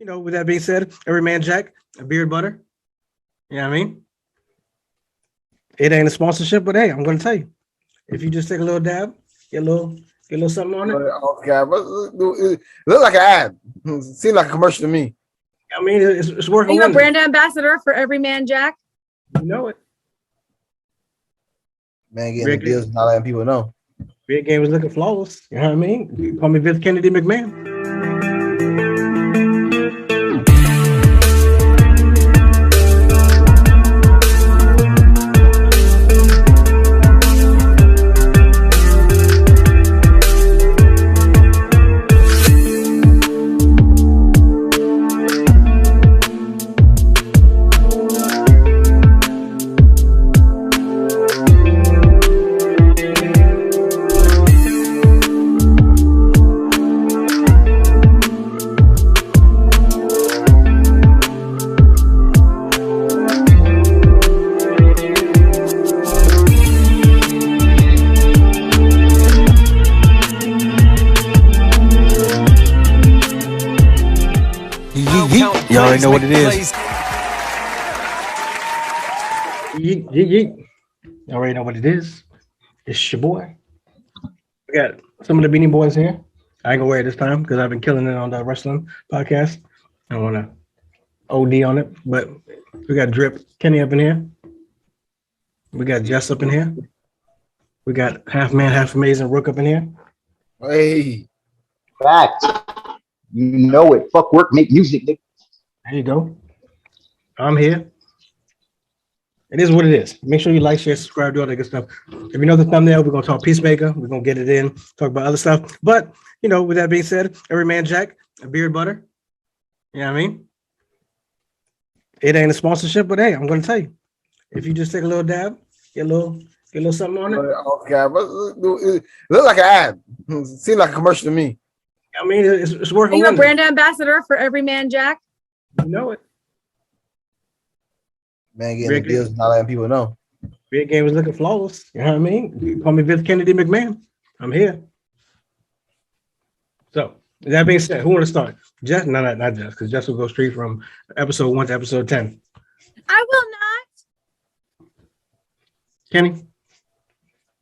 with that being said, every man jack, a beard butter. You know what I mean? It ain't a sponsorship, but hey, I'm gonna tell you. If you just take a little dab, get a little something on it. Okay, but it look like an ad. It seemed like a commercial to me. I mean, it's working. Are you a brand ambassador for Every Man Jack? You know it. Man, getting the deals, not letting people know. Big game was looking flawless. You know what I mean? You call me Vince Kennedy McMahon. You already know what it is. You already know what it is. It's your boy. We got some of the Beanie Boys here. I ain't gonna wear it this time because I've been killing it on the wrestling podcast. I want to OD on it, but we got Drip Kenny up in here. We got Jess up in here. We got half man, half amazing Rook up in here. Hey, fact. You know it. Fuck work, make music. There you go. I'm here. It is what it is. Make sure you like, share, subscribe, do all that good stuff. If you know the thumbnail, we're going to talk Peacemaker. We're going to get it in, talk about other stuff. But, with that being said, every man jack, a beard butter. You know what I mean? It ain't a sponsorship, but hey, I'm going to tell you. If you just take a little dab, get a little something on it. Okay, but it look like an ad. It seemed like a commercial to me. I mean, it's working. Are you a brand ambassador for Every Man Jack? You know it. Man, getting the deals, not letting people know. Big game was looking flawless. You know what I mean? You call me Vince Kennedy McMahon. I'm here. So, that being said, who want to start? Jess? No, not Jess, because Jess will go straight from episode 1 to episode 10. I will not. Kenny?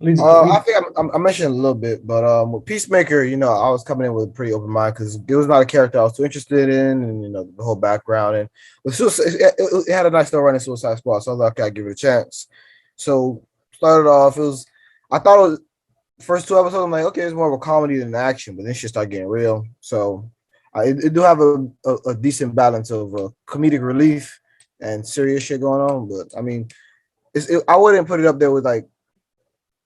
I think I mentioned a little bit, but with Peacemaker, I was coming in with a pretty open mind because it was not a character I was too interested in, and the whole background, and it had a nice story running Suicide Squad, so I was like, okay, I'll give it a chance. So started off, I thought it was first 2 episodes. I'm like, okay, it's more of a comedy than action, but then shit started getting real. So it do have a decent balance of comedic relief and serious shit going on, but I mean, I wouldn't put it up there with like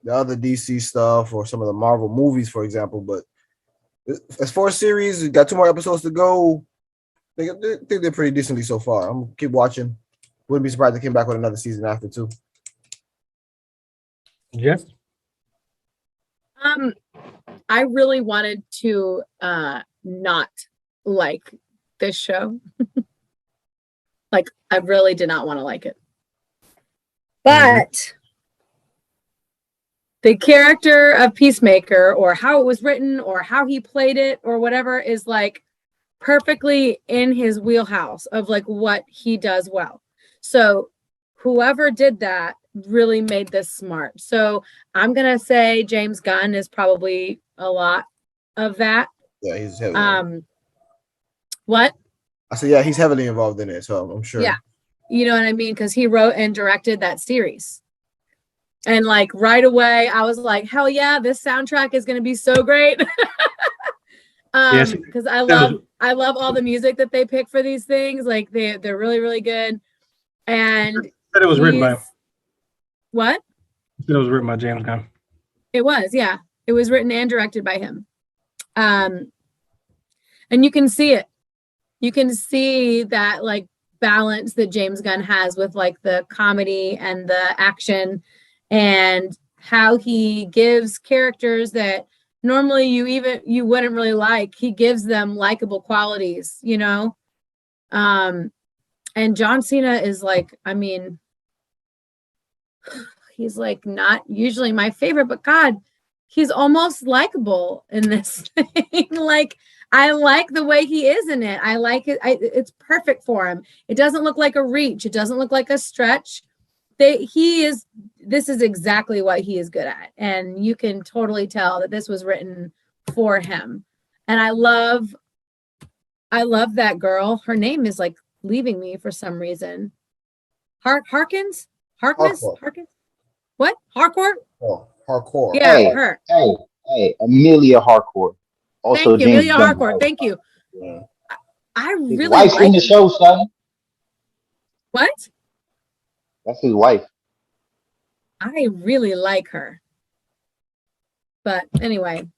the other DC stuff or some of the Marvel movies, for example. But as far as series, we got 2 more episodes to go. I think they're pretty decently so far. I'm gonna keep watching. Wouldn't be surprised if they came back with another season after too. Yes. I really wanted to not like this show. Like, I really did not want to like it. But the character of Peacemaker, or how it was written, or how he played it, or whatever, is like perfectly in his wheelhouse of like what he does well. So whoever did that really made this smart. So I'm gonna say James Gunn is probably a lot of that. Yeah, he's heavily. What? I said, yeah, he's heavily involved in it, so I'm sure. Yeah, you know what I mean, because he wrote and directed that series. And like right away, I was like, hell yeah, this soundtrack is going to be so great. Because I love all the music that they pick for these things. Like they're really, really good. And it was written by what? It was written by James Gunn. It was, yeah. It was written and directed by him. And you can see it. You can see that like balance that James Gunn has with like the comedy and the action, and how he gives characters that normally you wouldn't really like. He gives them likable qualities, and John Cena is like, I mean, he's like not usually my favorite, but God, he's almost likable in this thing. Like, I like the way he is in it. I like it. It's perfect for him. It doesn't look like a reach. It doesn't look like a stretch. This is exactly what he is good at. And you can totally tell that this was written for him. And I love that girl. Her name is like leaving me for some reason. Harkins? Harkness? Harkins? What? Harcourt? Oh, hardcore. Yeah, her. Hey, Amelia Harcourt. Also, Thank you, James Amelia Gunn. Harcourt. Thank you. Yeah. I His really wife's like in the show, son. What? That's his wife. I really like her. But anyway,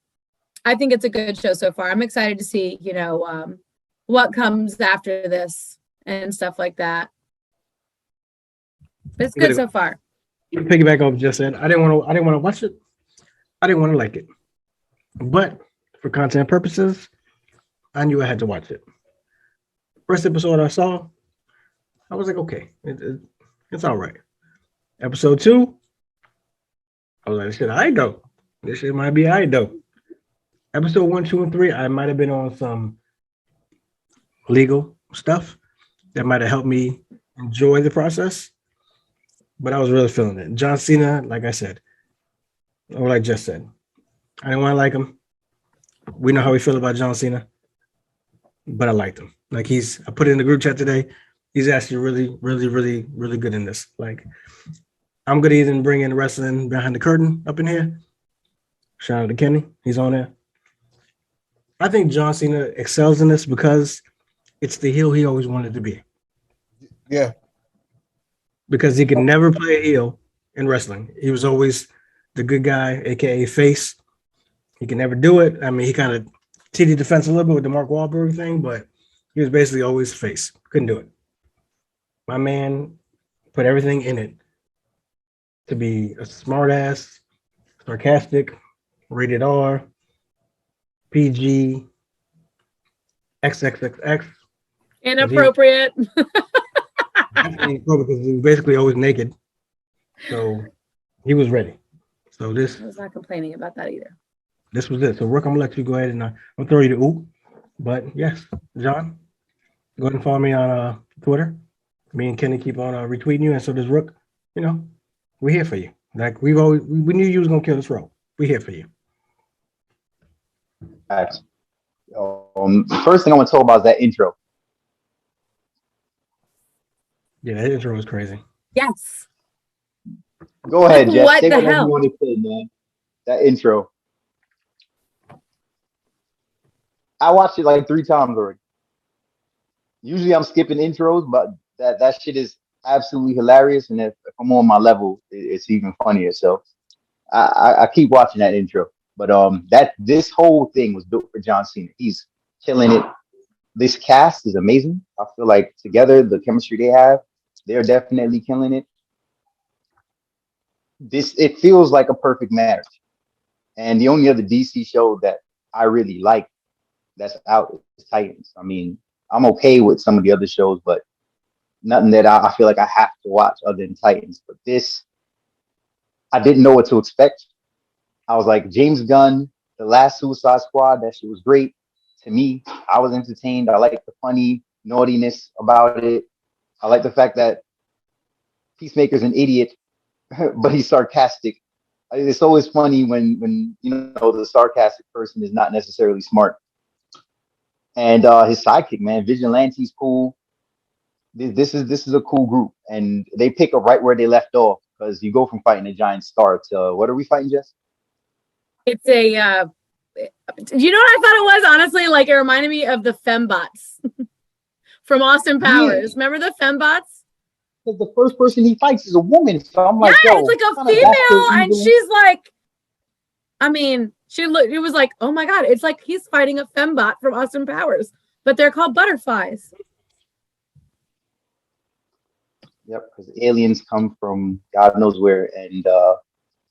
I think it's a good show so far. I'm excited to see, what comes after this and stuff like that. It's good so far. Piggyback on what Jess said. I didn't want to watch it. I didn't want to like it. But for content purposes, I knew I had to watch it. First episode I saw, I was like, okay, it's all right. Episode 2, I was like, this shit I know. This shit might be I know. Episode 1, 2, and 3, I might have been on some legal stuff that might have helped me enjoy the process, but I was really feeling it. John Cena, like I said, or like Jess said, I didn't want to like him. We know how we feel about John Cena, but I liked him. Like I put it in the group chat today. He's actually really, really, really, really good in this. Like, I'm gonna even bring in wrestling behind the curtain up in here. Shout out to Kenny, he's on there. I think John Cena excels in this because it's the heel he always wanted to be. Yeah. Because he could never play a heel in wrestling. He was always the good guy, aka face. He can never do it. I mean, he kind of titty defense a little bit with the Mark Wahlberg thing, but he was basically always face. Couldn't do it. My man put everything in it to be a smart ass, sarcastic, rated R, PG, XXXX. Inappropriate. Because he was basically always naked. So he was ready. So I was not complaining about that either. This was it. So Rook, I'm gonna let you go ahead and I'll throw you the oop. But yes, John, go ahead and follow me on Twitter. Me and Kenny keep on retweeting you, and so does Rook. We're here for you. Like we knew you was gonna kill this role. We're here for you. Facts. The first thing I want to talk about is that intro. Yeah, that intro was crazy. Yes. Go ahead, Jess. What Say the whatever hell? you want to say, man. That intro. I watched it like 3 times already. Usually I'm skipping intros, but that shit is absolutely hilarious. And if I'm on my level, it's even funnier. So I keep watching that intro. But this whole thing was built for John Cena. He's killing it. This cast is amazing. I feel like together, the chemistry they have, they're definitely killing it. It feels like a perfect marriage. And the only other DC show that I really like that's out is Titans. I mean, I'm okay with some of the other shows, but nothing that I feel like I have to watch other than Titans. But this, I didn't know what to expect. I was like, James Gunn, the last Suicide Squad, that shit was great. To me, I was entertained. I like the funny naughtiness about it. I like the fact that Peacemaker's an idiot, but he's sarcastic. It's always funny when the sarcastic person is not necessarily smart. And his sidekick, man, Vigilante's cool. This is a cool group, and they pick up right where they left off because you go from fighting a giant star to what are we fighting, Jess? It's a you know what I thought it was? Honestly, like it reminded me of the fembots from Austin Powers. Yeah. Remember the fembots? Because the first person he fights is a woman, so I'm like, yeah, yo, it's like a female, and she's like, I mean, it was like, oh my god, it's like he's fighting a fembot from Austin Powers, but they're called butterflies. Yep, because aliens come from God knows where and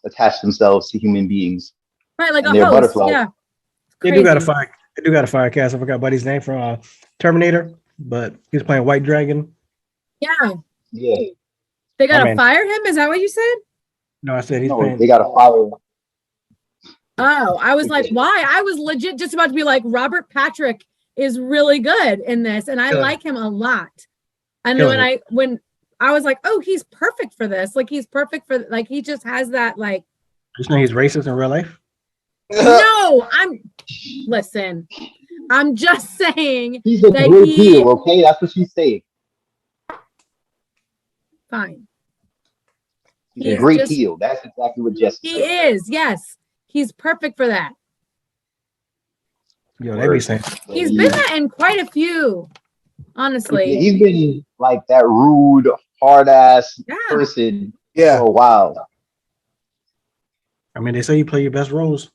attach themselves to human beings. Right, like and a host. Butterflies. Yeah. They do got a fire cast. I forgot Buddy's name from Terminator, but he's playing White Dragon. Yeah. Yeah. They gotta fire him? Is that what you said? No, I said he's playing. They gotta fire him. Oh, I was like, why? I was legit just about to be like, Robert Patrick is really good in this, and I like him a lot. And then when I was like, oh, he's perfect for this. Like, he's perfect for, like, he just has that, like. You saying he's racist in real life? No, listen, I'm just saying. He's a great heel, okay? That's what she's saying. Fine. He's a great heel. That's exactly what Jess He is, yes. He's perfect for that. Yo, they be saying. He's been that in quite a few, honestly. Yeah, he's been like that rude, hard-ass person for a while. I mean, they say you play your best roles.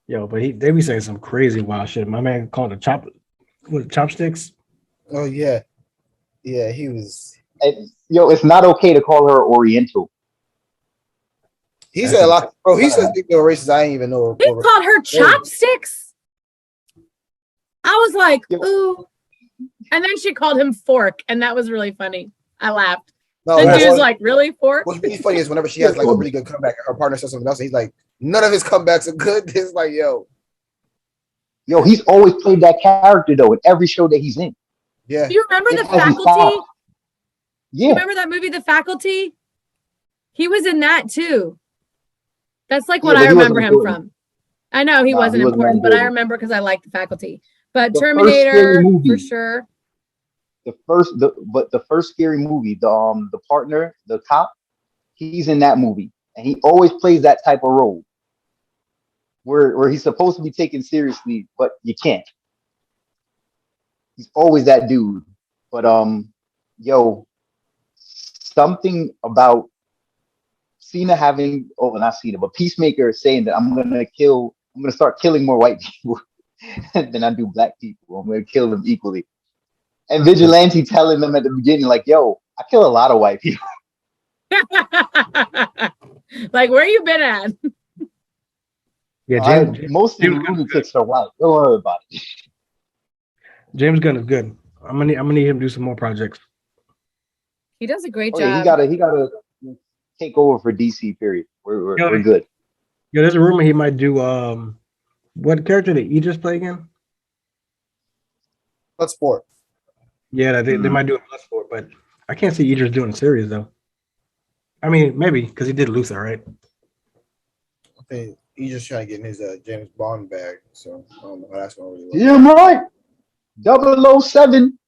Yo, but they be saying some crazy wild shit. My man called it chopsticks. Oh yeah, yeah, he was. And, it's not okay to call her Oriental. He said a lot, bro. He said things that were racist. I didn't even know. He called her chopsticks. I was like, ooh. And then she called him fork, and that was really funny. I laughed. No, the dude's like, really, fork? What's really funny is whenever she has like a really good comeback, her partner says something else, and he's like, none of his comebacks are good. It's like, yo, he's always played that character though in every show that he's in. Yeah. Do you remember The Faculty? Yeah. You remember that movie, The Faculty? He was in that too. That's like what I remember him from. I know he wasn't important, but I remember because I liked The Faculty. But Terminator for sure. The first scary movie, the partner, the cop, he's in that movie, and he always plays that type of role where he's supposed to be taken seriously, but you can't. He's always that dude. But something about Cena having not Cena, but Peacemaker saying that I'm gonna start killing more white people than I do black people. I'm gonna kill them equally. And Vigilante telling them at the beginning, like, yo, I kill a lot of white people. Like, where you been at? Yeah, most of the lunatics are white. Don't worry about it. James Gunn is good. I'm gonna need him to do some more projects. He does a great job. Yeah, he gotta take over for DC. Period. We're good. Yeah, there's a rumor he might do. What character did Idris play again? Bloodsport. Yeah, they might do a Bloodsport, but I can't see Idris doing a series though. I mean, maybe because he did Luther, right? I think he's just trying to get in his James Bond bag. So I don't know how that's going to really work. Yeah, right. 007.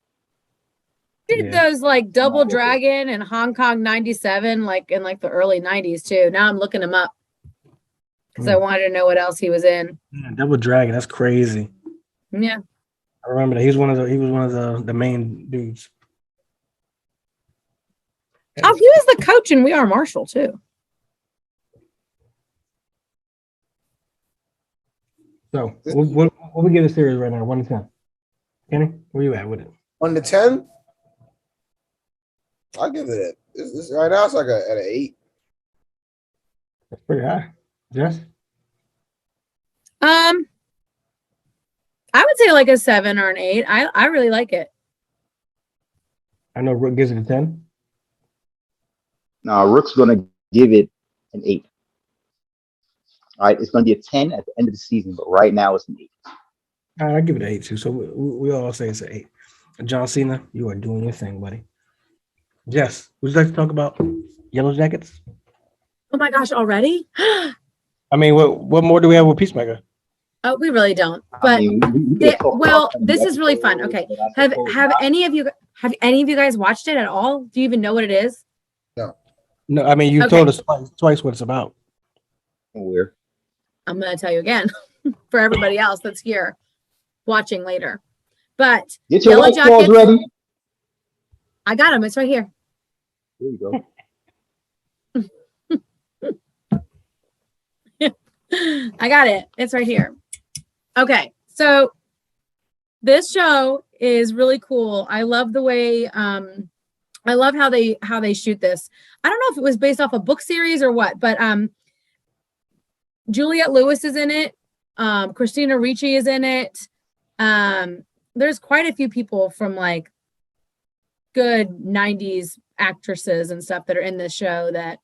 Did those like Double Dragon and Hong Kong 97 like in like the early 90s too. Now I'm looking him up because I wanted to know what else he was in. Yeah, Double Dragon, that's crazy. Yeah. I remember that he was one of the main dudes. Oh, he was the coach in We Are Marshall too. So what we get a series right now? 1 to 10. Kenny, where you at with it? 1 to 10. I'll give it this right now. It's like at an 8. That's pretty high. Jess? I would say like a 7 or an 8. I really like it. I know Rook gives it a 10. No, Rook's gonna give it an 8. All right, it's gonna be a 10 at the end of the season, but right now it's an 8. All right, I give it an 8 too. So we all say it's an 8. John Cena, you are doing your thing, buddy. Jess, would you like to talk about Yellow Jackets? Oh my gosh, already? I mean, what more do we have with Peacemaker? Oh, we really don't. But this is really fun. Okay, have any of you guys watched it at all? Do you even know what it is? No. I mean, you told us twice what it's about. Where? I'm gonna tell you again for everybody else that's here watching later. But get your Yellow Jackets ready. I got them. It's right here. There you go. I got it. It's right here. Okay, so this show is really cool. I love the way I love how they shoot this. I don't know if it was based off a book series or what, but Juliette Lewis is in it. Christina Ricci is in it. There's quite a few people from like good 90s actresses and stuff that are in this show that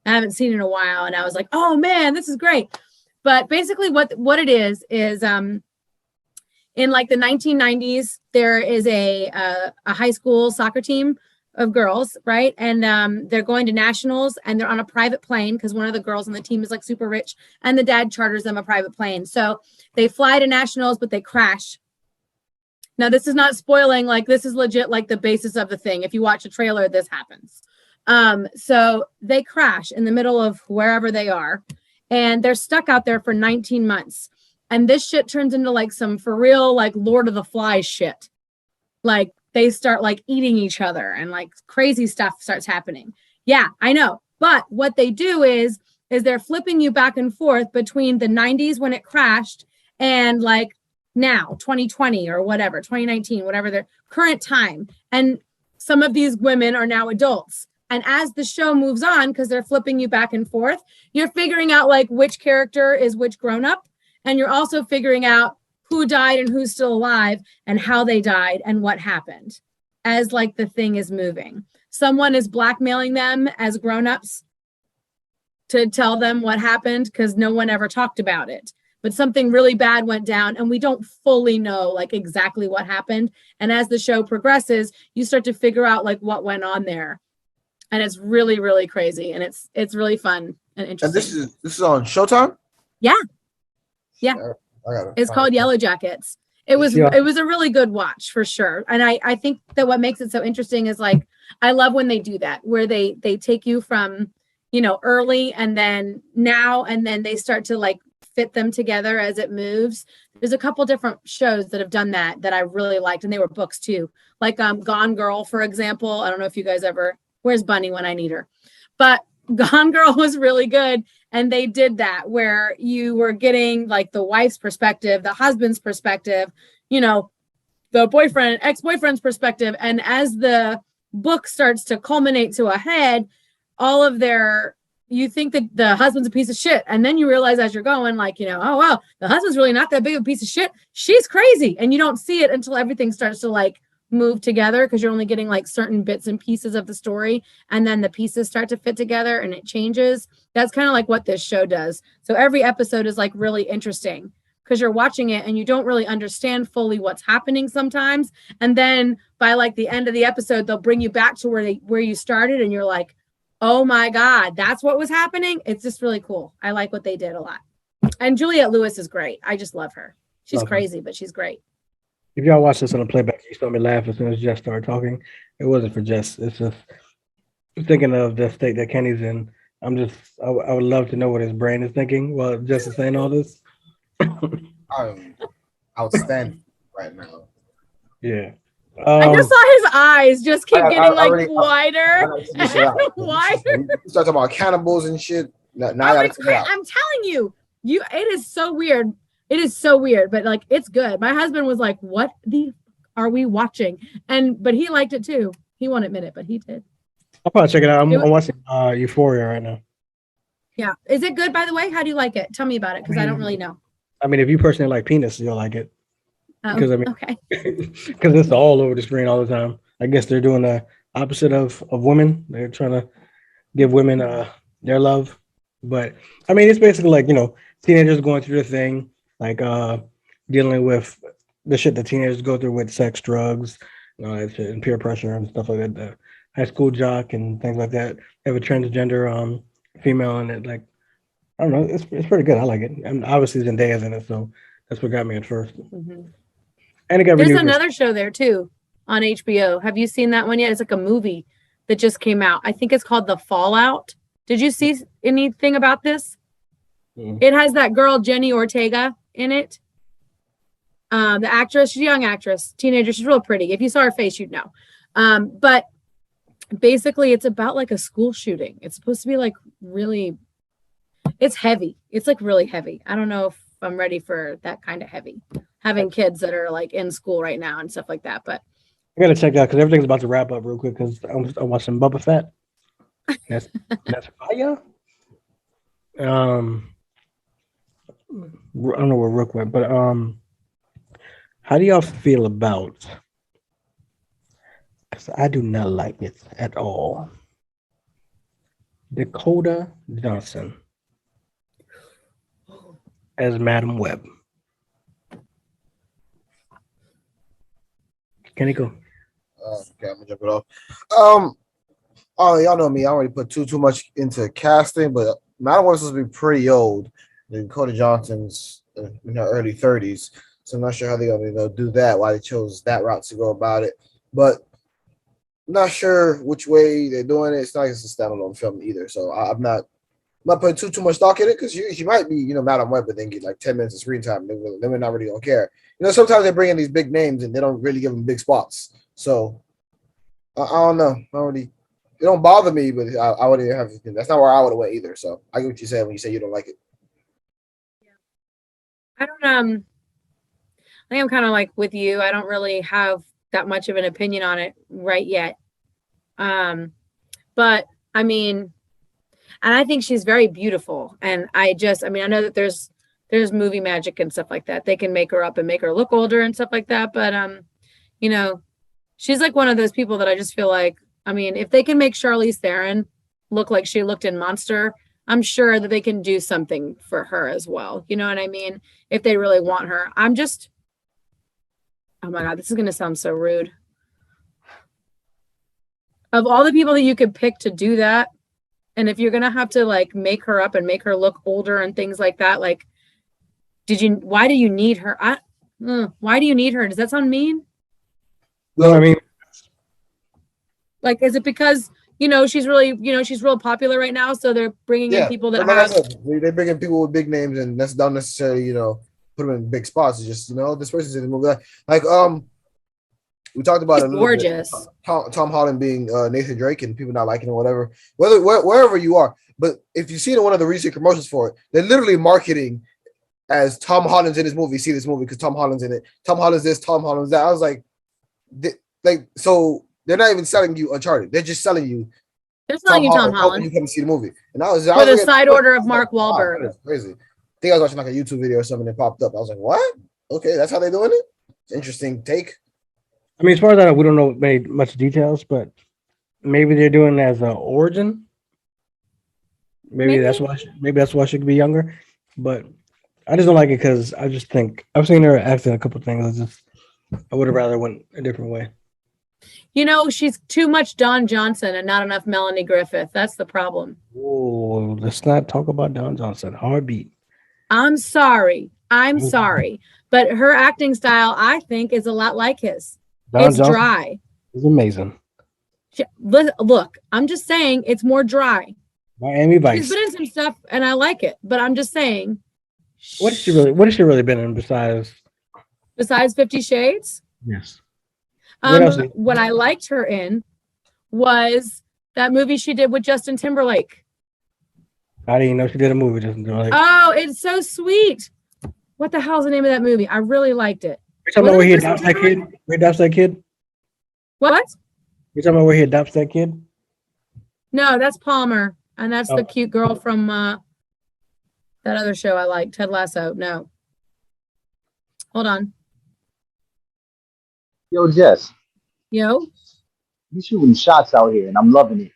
I haven't seen it in a while, and I was like, oh man, this is great. But basically what it is in like the 1990s, there is a high school soccer team of girls, right? And they're going to nationals, and they're on a private plane because one of the girls on the team is like super rich, and the dad charters them a private plane. So they fly to nationals, but they crash. Now, this is not spoiling, like this is legit like the basis of the thing. If you watch a trailer, this happens. So they crash in the middle of wherever they are, and they're stuck out there for 19 months. And this shit turns into like some for real, like Lord of the Flies shit. Like they start like eating each other and like crazy stuff starts happening. Yeah, I know. But what they do is they're flipping you back and forth between the 90s when it crashed and like now 2020 or whatever, 2019, whatever their current time. And some of these women are now adults. And as the show moves on, because they're flipping you back and forth, you're figuring out like which character is which grown up. And you're also figuring out who died and who's still alive and how they died and what happened as like the thing is moving. Someone is blackmailing them as grown-ups to tell them what happened because no one ever talked about it. But something really bad went down and we don't fully know like exactly what happened. And as the show progresses, you start to figure out like what went on there. And it's really, really crazy. And it's really fun and interesting. And this is on Showtime? Yeah. Yeah. It's called Yellow Jackets. It was a really good watch for sure. And I think that what makes it so interesting is like, I love when they do that, where they take you from, you know, early and then now, and then they start to like fit them together as it moves. There's a couple different shows that have done that I really liked. And they were books too. Like Gone Girl, for example. I don't know if you guys ever, where's Bunny when I need her? But Gone Girl was really good. And they did that where you were getting like the wife's perspective, the husband's perspective, you know, the boyfriend, ex-boyfriend's perspective. And as the book starts to culminate to a head, all of you think that the husband's a piece of shit. And then you realize as you're going, like, you know, oh, wow, the husband's really not that big of a piece of shit. She's crazy. And you don't see it until everything starts to like move together because you're only getting like certain bits and pieces of the story. And then the pieces start to fit together and it changes. That's kind of like what this show does. So every episode is like really interesting because you're watching it and you don't really understand fully what's happening sometimes. And then by like the end of the episode, they'll bring you back to where you started and you're like, oh my God, that's what was happening. It's just really cool. I like what they did a lot. And Juliette Lewis is great. I just love her. She's crazy, but she's great. If y'all watch this on a playback, you saw me laugh as soon as Jess started talking. It wasn't for Jess. It's just thinking of the state that Kenny's in. I would love to know what his brain is thinking while Jess is saying all this. I'm outstanding right now. Yeah. I just saw his eyes just keep getting like wider and wider. You start talking about cannibals and shit. Now I'm telling you, it is so weird. It is so weird, but like it's good. My husband was like, "What are we watching?" But he liked it too. He won't admit it, but he did. I'll probably check it out. I'm watching Euphoria right now. Yeah, is it good? By the way, how do you like it? Tell me about it because I don't really know. I mean, if you personally like penis, you'll like it. Because okay. Because it's all over the screen all the time. I guess they're doing the opposite of women. They're trying to give women their love. But I mean, it's basically like, you know, teenagers going through the thing, like dealing with the shit that teenagers go through with sex, drugs, and peer pressure and stuff like that. The high school jock and things like that. They have a transgender female in it. Like, I don't know, it's pretty good. I like it. And obviously Zendaya's in it, so that's what got me at first. Mm-hmm. And it got There's another show there too on HBO. Have you seen that one yet? It's like a movie that just came out. I think it's called The Fallout. Did you see anything about this? Mm-hmm. It has that girl Jenny Ortega in it. The actress, she's a young actress, teenager. She's real pretty. If you saw her face, you'd know. But basically, it's about like a school shooting. It's supposed to be like really. It's heavy. It's like really heavy. I don't know if I'm ready for that kind of heavy. Having kids that are like in school right now and stuff like that. But I gotta check out because everything's about to wrap up real quick because I'm watching Bubba Fett. That's fire. I don't know where Rook went, but how do y'all feel about? Because I do not like it at all. Dakota Johnson as Madam Web. Can he go? Okay, I'm gonna jump it off. Oh, y'all know me. I don't really put too much into casting, but Madam Web's supposed to be pretty old. Dakota Johnson's in her early 30s, so I'm not sure how they're gonna do that. Why they chose that route to go about it, but I'm not sure which way they're doing it. It's not like it's a standalone film either, so I'm not putting too much stock in it because she might be Madam Web, but then get like 10 minutes of screen time. Then we're not really gonna care. Sometimes they bring in these big names and they don't really give them big spots. So I don't know. I don't really. It don't bother me, but I wouldn't have. That's not where I would have went either. So I get what you said when you say you don't like it. I don't I think I'm kind of like with you. I don't really have that much of an opinion on it right yet. But I mean, and I think she's very beautiful. And I know that there's movie magic and stuff like that. They can make her up and make her look older and stuff like that. But she's like one of those people that I just feel like, I mean, if they can make Charlize Theron look like she looked in Monster, I'm sure that they can do something for her as well. You know what I mean? If they really want her. Oh my God, this is going to sound so rude. Of all the people that you could pick to do that, and if you're going to have to like make her up and make her look older and things like that, like, why do you need her? Why do you need her? Does that sound mean? No, I mean, like, is it because she's really she's real popular right now, so they're bringing in people that have. They bring in people with big names, and that's not necessarily put them in big spots. It's just this person's in the movie. Like we talked about it. Gorgeous. Tom Holland being Nathan Drake and people not liking him, whatever. Wherever you are, but if you see one of the recent commercials for it, they're literally marketing as Tom Holland's in this movie. See this movie because Tom Holland's in it. Tom Holland's this. Tom Holland's that. I was like, so. They're not even selling you Uncharted. They're just selling you. They're selling you Tom Holland. You come see the movie, and I was with a side order of Mark Wahlberg. That's crazy. I think I was watching like a YouTube video or something that popped up. I was like, "What? Okay, that's how they're doing it." Interesting take. I mean, as far as I know, we don't know much details, but maybe they're doing it as an origin. Maybe that's why. Maybe that's why she could be younger. But I just don't like it because I just think I've seen her act in a couple of things. I would have rather went a different way. She's too much Don Johnson and not enough Melanie Griffith. That's the problem. Oh, let's not talk about Don Johnson. Hard beat. I'm sorry. But her acting style, I think, is a lot like his. It's Johnson dry. It's amazing. Look, I'm just saying it's more dry. Miami Vice. She's been in some stuff, and I like it. But I'm just saying. What has she really been in besides 50 Shades? Yes. What I liked her in was that movie she did with Justin Timberlake. I didn't know she did a movie with Justin Timberlake. Oh, it's so sweet. What the hell's the name of that movie? I really liked it. You're talking about where he adopts that kid? Where he adopts that kid? What? You're talking about where he adopts that kid? No, that's Palmer. And that's the cute girl from that other show I like, Ted Lasso. No. Hold on. Yo, Jess. Yo. You shooting shots out here, and I'm loving it.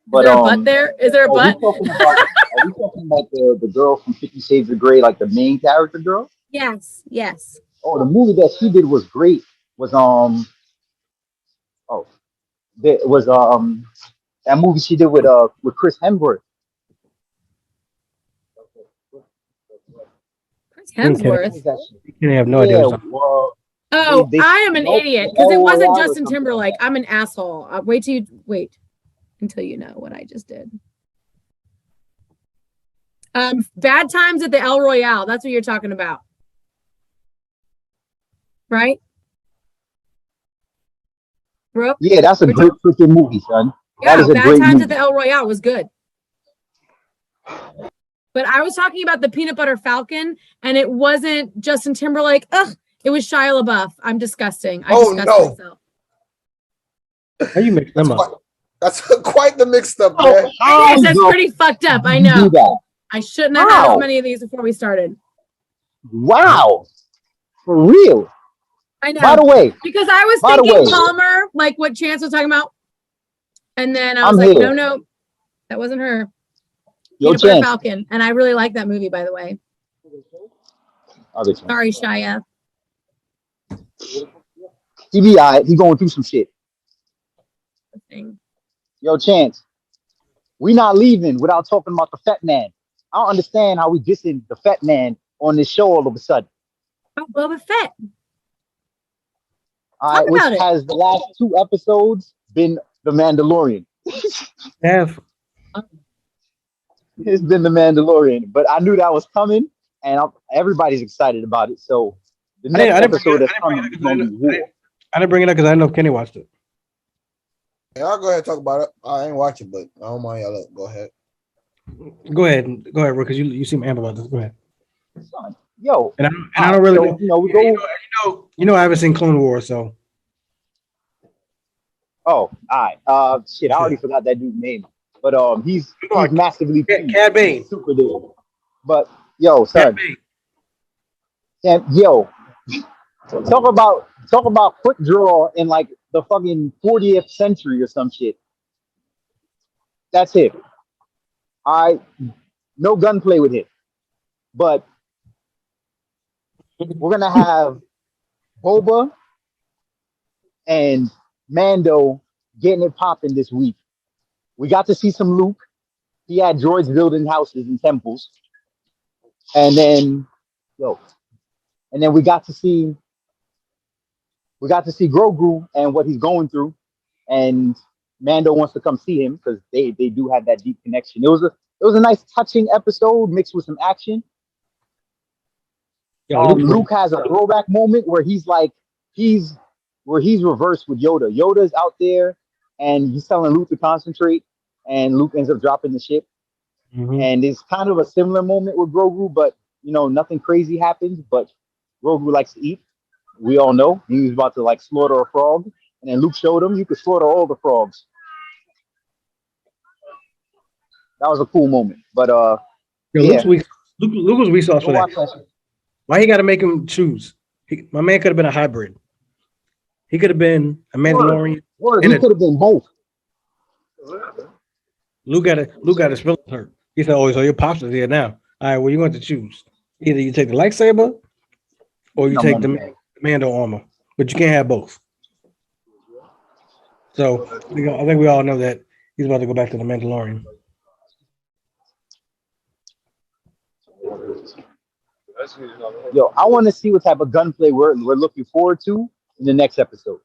But, is there a butt there? Is there a butt? Are we talking about the girl from 50 Shades of Grey, like the main character girl? Yes. Oh, the movie that she did was great. That movie she did with Chris Hemsworth. Hemsworth. You have no idea. I am an idiot because it wasn't Justin Timberlake. I'm an asshole. Wait until you know what I just did. Bad Times at the El Royale. That's what you're talking about, right? Rook? Yeah, that's a great freaking movie, son. Yeah, Bad Times at the El Royale was good. But I was talking about the Peanut Butter Falcon, and it wasn't Justin Timberlake. Ugh, it was Shia LaBeouf. I'm disgusting. Myself. How you mix them up? That's quite the mixed up, man. It is. That's pretty fucked up. I know. I shouldn't have had as many of these before we started. Wow. For real. I know. By the way. Because I was thinking Palmer, like what Chance was talking about. And then I was I'm like, here. no, that wasn't her. Yo, Peanut Butter Chance. Falcon. And I really like that movie, by the way. Other Chance. Sorry, Shia. He be all right. He going through some shit. Yo, Chance. We not leaving without talking about the fat man. I don't understand how we dissing the fat man on this show all of a sudden. Oh, Boba Fett. All right, which about it. has the last 2 episodes been The Mandalorian. Have It's been The Mandalorian, but I knew that was coming, and everybody's excited about it. So the next episode that's coming is going to be War. I didn't bring it up because I didn't know if Kenny watched it. Yeah, I'll go ahead and talk about it. I ain't watching, but I don't mind y'all. Go ahead. Go ahead, Rook, because you seem amped about this. Go ahead. Yo, and I don't really, so, we go. I haven't seen Clone Wars, so. Oh, all right. Shit, I already forgot that dude's name, but he's massively Cad Bane. Super dude. But yo, son, and yo, talk about quick draw in like the fucking 40th century or some shit. That's it. All right, no gunplay with it, but we're gonna have Boba and Mando getting it popping this week. We got to see some Luke. He had droids building houses and temples, and then we got to see Grogu and what he's going through, and Mando wants to come see him because they do have that deep connection. It was a nice touching episode mixed with some action. Luke has a throwback moment where he's reversed with Yoda. Yoda's out there and he's telling Luke to concentrate, and Luke ends up dropping the ship. Mm-hmm. And it's kind of a similar moment with Grogu, but nothing crazy happens. But Grogu likes to eat. We all know he was about to like slaughter a frog, and then Luke showed him you could slaughter all the frogs. That was a cool moment. But Luke was weak sauce for that. Why he got to make him choose? My man could have been a hybrid. He could have been a Mandalorian. Or he could have been both. Luke got his feelings hurt. He said, "Oh, so your pops is here now. All right, well, you want to choose. Either you take the lightsaber or you take the Mando armor, but you can't have both." So I think we all know that he's about to go back to the Mandalorian. Yo, I want to see what type of gunplay we're looking forward to in the next episode.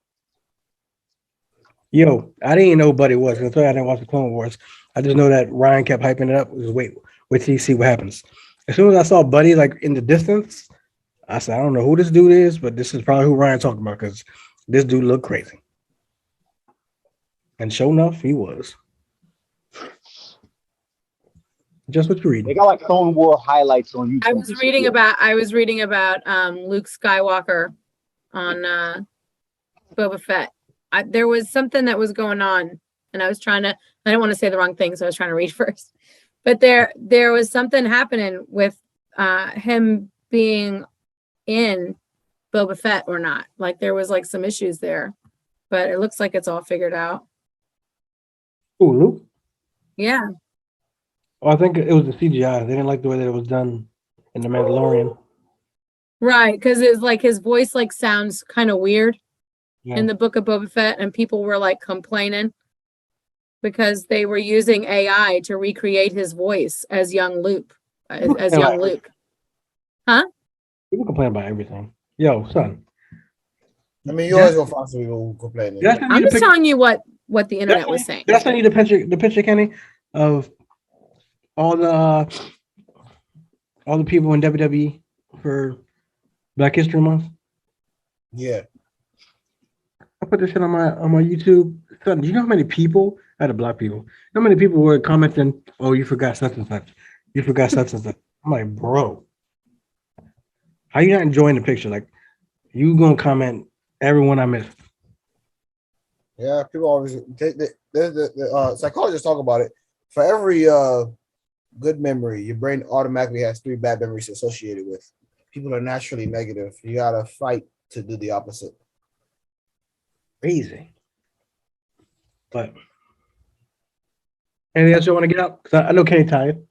Yo, I didn't know Buddy was. I didn't watch the Clone Wars. I just know that Ryan kept hyping it up. Just wait till you see what happens. As soon as I saw Buddy like in the distance, I said, I don't know who this dude is, but this is probably who Ryan's talking about because this dude looked crazy. And sure enough, he was. Just what you're reading. They got like Clone War highlights on YouTube. I was reading about Luke Skywalker on Boba Fett. There was something that was going on, and I didn't want to say the wrong thing, so I was trying to read first. But there was something happening with him being in Boba Fett or not. Like there was like some issues there, but it looks like it's all figured out. Oh, Luke? Yeah. Oh, I think it was the CGI. They didn't like the way that it was done in The Mandalorian. Right, because it's like his voice like sounds kind of weird in the Book of Boba Fett, and people were like complaining because they were using AI to recreate his voice as young Luke. Huh? People complain about everything. Yo, son. I mean, you always gonna find some people who complain. I'm just telling you what the internet was saying. Did I send you the picture, Kenny, of all the people in WWE for Black History Month? Yeah. I put this shit on my YouTube. Son, do you know how many people, I had to block people, how many people were commenting, "Oh, you forgot such and such. You forgot such and such." I'm like, bro, how you not enjoying the picture? Like, you gonna comment everyone I missed. Yeah, people always the psychologists talk about it. For every good memory, your brain automatically has 3 bad memories associated with. People are naturally negative. You gotta fight to do the opposite. Crazy. But Anything else you want to get out? Because I know Kenny tired.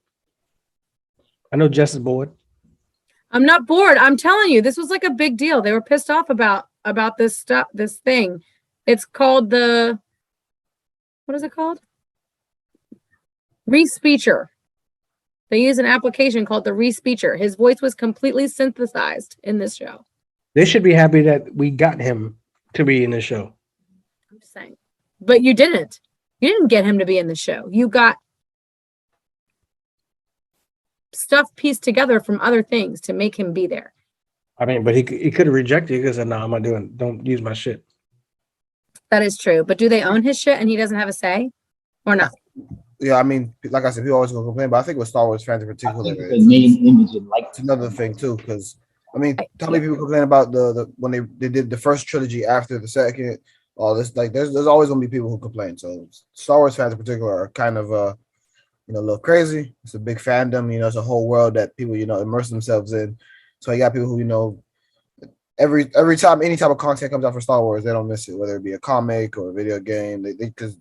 I know Jess is bored. I'm not bored. I'm telling you, this was like a big deal. They were pissed off about this stuff, this thing. It's called what is it called? Respeecher. They use an application called the Respeecher. His voice was completely synthesized in this show. They should be happy that we got him to be in the show. I'm just saying. But you didn't. You didn't get him to be in the show. You got stuff pieced together from other things to make him be there. I mean, but he could have rejected it because said, "No, I'm not doing. Don't use my shit." That is true. But do they own his shit and he doesn't have a say, or not? Yeah, I mean, like I said, people always gonna complain, but I think with Star Wars fans in particular, the name, image, and like it's another thing too. Because I mean, how many people complain about the when they did the first trilogy after the second? All this, like, there's always gonna be people who complain. So Star Wars fans in particular are kind of a little crazy. It's a big fandom. It's a whole world that people immerse themselves in. So you got people who every time any type of content comes out for Star Wars, they don't miss it, whether it be a comic or a video game. Because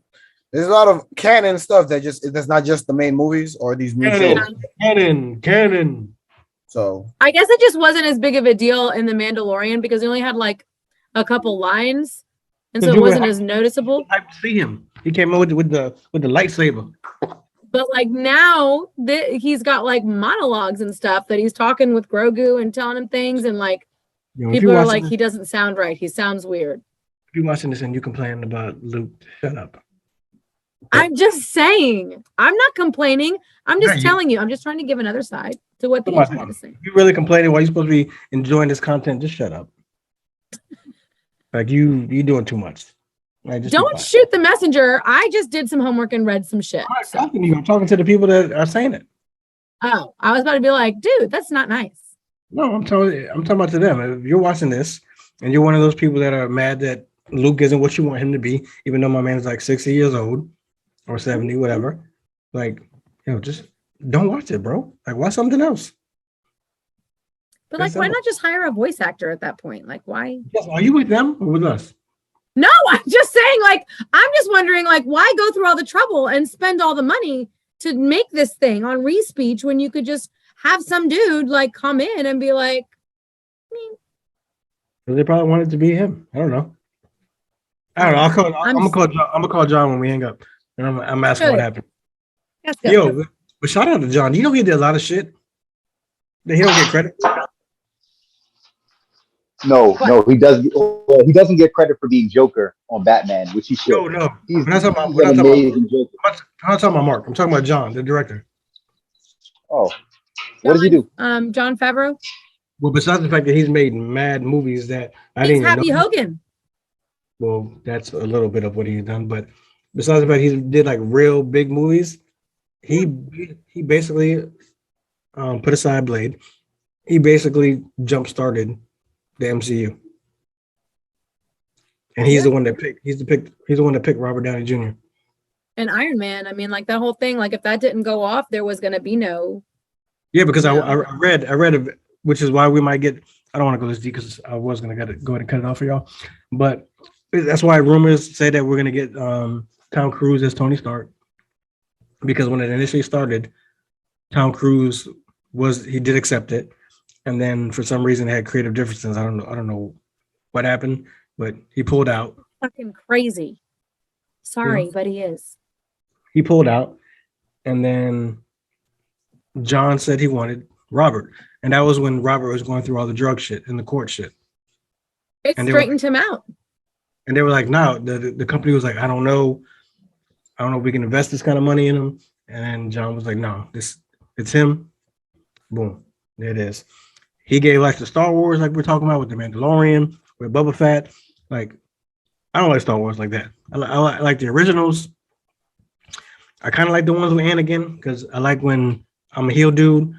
there's a lot of canon stuff that's not just the main movies or these new shows. Canon. So I guess it just wasn't as big of a deal in The Mandalorian because he only had like a couple lines, and so it wasn't as noticeable. I see him. He came in with the lightsaber. But like now he's got like monologues and stuff that he's talking with Grogu and telling him things, and like people are like, he doesn't sound right. He sounds weird. If you're watching this and you complaining about Luke, shut up. I'm just saying. I'm not complaining. I'm just telling you. I'm just trying to give another side to what the internet is saying. If you're really complaining, why are you supposed to be enjoying this content? Just shut up. Like you doing too much. Like, don't shoot the messenger. I just did some homework and read some shit. I'm not talking to you. I'm talking to the people that are saying it. Oh, I was about to be like, dude, that's not nice. No, I'm talking about to them. If you're watching this and you're one of those people that are mad that Luke isn't what you want him to be, even though my man is like 60 years old or 70, whatever, like, just don't watch it, bro. Like, watch something else. But like, why not just hire a voice actor at that point? Like, why? Yes, are you with them or with us? No, I'm just saying, like, I'm just wondering, like, why go through all the trouble and spend all the money to make this thing on Respeech when you could just have some dude like come in and be like, They probably wanted to be him. I don't know. I'm gonna call John when we hang up, and I'm asking what happened. Yo, but shout out to John. You know he did a lot of shit that he don't get credit. No, he does. He doesn't get credit for being Joker on Batman, which he should. No. I'm not talking about Mark. I'm talking about John, the director. Oh, what does he do? Jon Favreau. Well, besides the fact that he's made mad movies that I didn't Happy know. Hogan. Well, that's a little bit of what he's done, but besides the fact he did like real big movies, he basically put aside Blade. He basically jump started the MCU, and he's the one that picked Robert Downey Jr. and Iron Man. I mean, like that whole thing. Like if that didn't go off, there was going to be no. Yeah, because I read it, which is why we might get. I don't want to go this deep because I was going to go ahead and cut it off for y'all, but that's why rumors say that we're going to get Tom Cruise as Tony Stark, because when it initially started, Tom Cruise did accept it. And then for some reason had creative differences. I don't know what happened, but he pulled out. Fucking crazy. Sorry, but he is. He pulled out, and then John said he wanted Robert, and that was when Robert was going through all the drug shit and the court shit. It straightened him out. And they were like, "No." The company was like, "I don't know if we can invest this kind of money in him." And then John was like, "No, it's him." Boom, there it is. He gave like the Star Wars, like we're talking about with the Mandalorian, with Boba Fett. Like, I don't like Star Wars like that. I like the originals. I kind of like the ones with Anakin because I like when I'm a heel dude.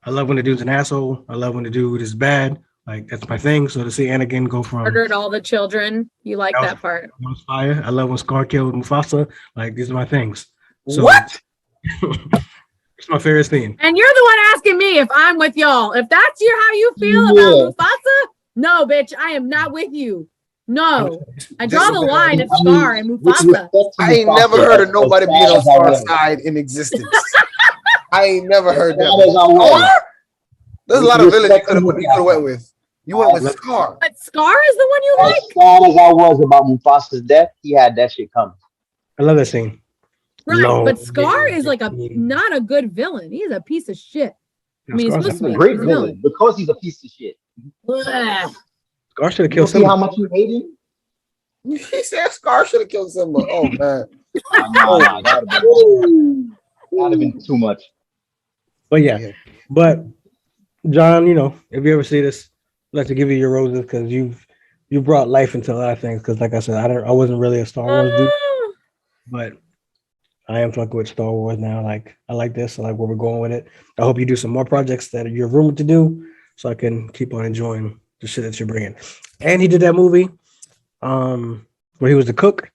I love when the dude's an asshole. I love when the dude is bad. Like, that's my thing. So to see Anakin go from murdered all the children, you like that part. Fire. I love when Scar killed Mufasa. Like, these are my things. So, what? It's my favorite theme. And you're the one asking me if I'm with y'all. If that's how you feel about Mufasa, no, bitch, I am not with you. No, I draw the line at Scar and Mufasa. I ain't never heard of nobody being on Scar's side in existence. I ain't never heard that. There's a lot of villains you could have went with. You went with Scar. But Scar is the one you like? As sad as I was about Mufasa's death, he had that shit coming. I love that scene. Right, No. but Scar is like not a good villain. He's a piece of shit. I mean, he's supposed to be a great villain because he's a piece of shit. Ugh. Scar should have killed See Simba. how much you hate him? He said Scar should have killed Simba. Oh man. Nah, that'd have been too much. But yeah, but John, you know, if you ever see this, I'd like to give you your roses because you brought life into a lot of things. Because like I said, I wasn't really a Star Wars dude, but I am fucking with Star Wars now. Like I like this. I like where we're going with it. I hope you do some more projects that you're rumored to do, so I can keep on enjoying the shit that you're bringing. And he did that movie, where he was the cook.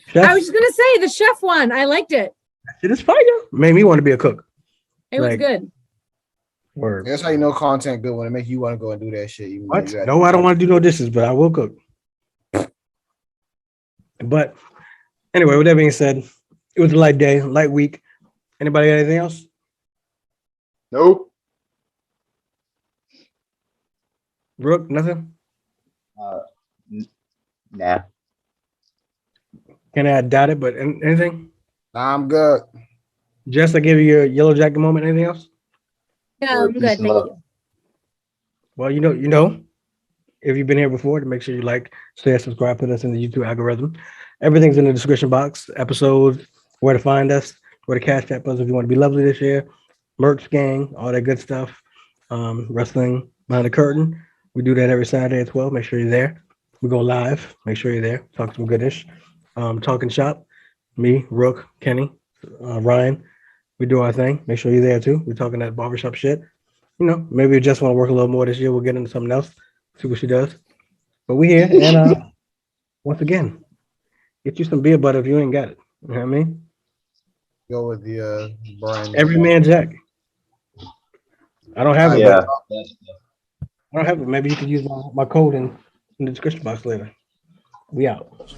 Chef. I was just gonna say the chef one. I liked it. It is fire. Made me want to be a cook. It was good. Word. That's how you know content good when it makes you want to go and do that shit. What? No, I don't want to do no dishes, but I will cook. But anyway, with that being said, it was a light day, light week. Anybody got anything else? Nope. Rook, nothing? Nah. Can I doubt it, but anything? Nah, I'm good. Jess, I gave you your yellow jacket moment. Anything else? Yeah, I'm good. Thank you. Well, you know, if you've been here before, to make sure you like, share, subscribe, put us in the YouTube algorithm. Everything's in the description box. Episodes, where to find us, where to cash app us if you want to be lovely this year. Merch gang, all that good stuff. Wrestling behind the curtain. We do that every Saturday at 12. Make sure you're there. We go live. Make sure you're there. Talk some goodish. Talking shop. Me, Rook, Kenny, Ryan. We do our thing. Make sure you're there too. We're talking that barbershop shit. You know, maybe we just want to work a little more this year. We'll get into something else. See what she does. But we here. And once again, get you some beer butter if you ain't got it. You know what I mean? Go with the brand. Every man Jack. I don't have it. Yeah. I don't have it. Maybe you can use my code in the description box later. We out.